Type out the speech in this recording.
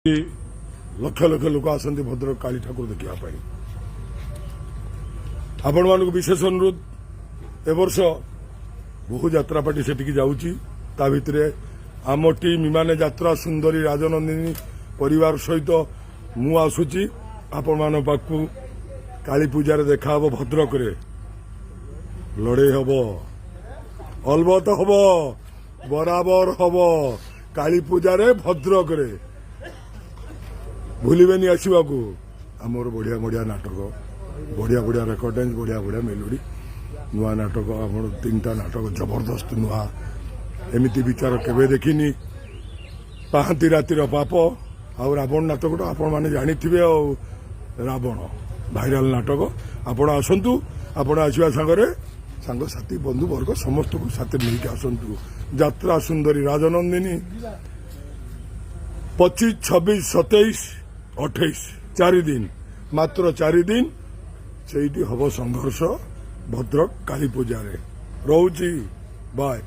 लक्ष लक्ष लोक आसती भद्रक काली ठाकुर देखापी आपण मानक विशेष अनुरोध ए वर्ष बहु यात्रा पार्टी से जाऊँगी ता भितर आम टीम इमाने यात्रा सुंदरी राजनंदिनी परिवार सहित मु आसुची आपण मान पाखु काली पूजार देखा हम भद्रक लड़े हम अलबत हम बराबर हम काली पूजार भद्रक भूलबेनि आसवाक आमर बढ़िया बढ़िया नाटक बढ़िया बढ़िया रेकर्डेंस बढ़िया बढ़िया मेलोडी नुआ नाटक आम 3टा नाटक जबरदस्त नुआ एमती विचार केवे देखनी पाहांती रातिर पाप आउ रावण नाटक तो आपण मैंने जानी रावण भाइराल नाटक आपण आसतु आपण आसवा सांगरे सांग साथी बंधु वर्ग समस्त को साथ नहीं आसतु यात्रा सुंदरी राजनंदिनी 25, 26, 27, 28 4 दिन मात्र 4 दिन से हम संघर्ष भद्रक काली पूजा रे रोची बाय।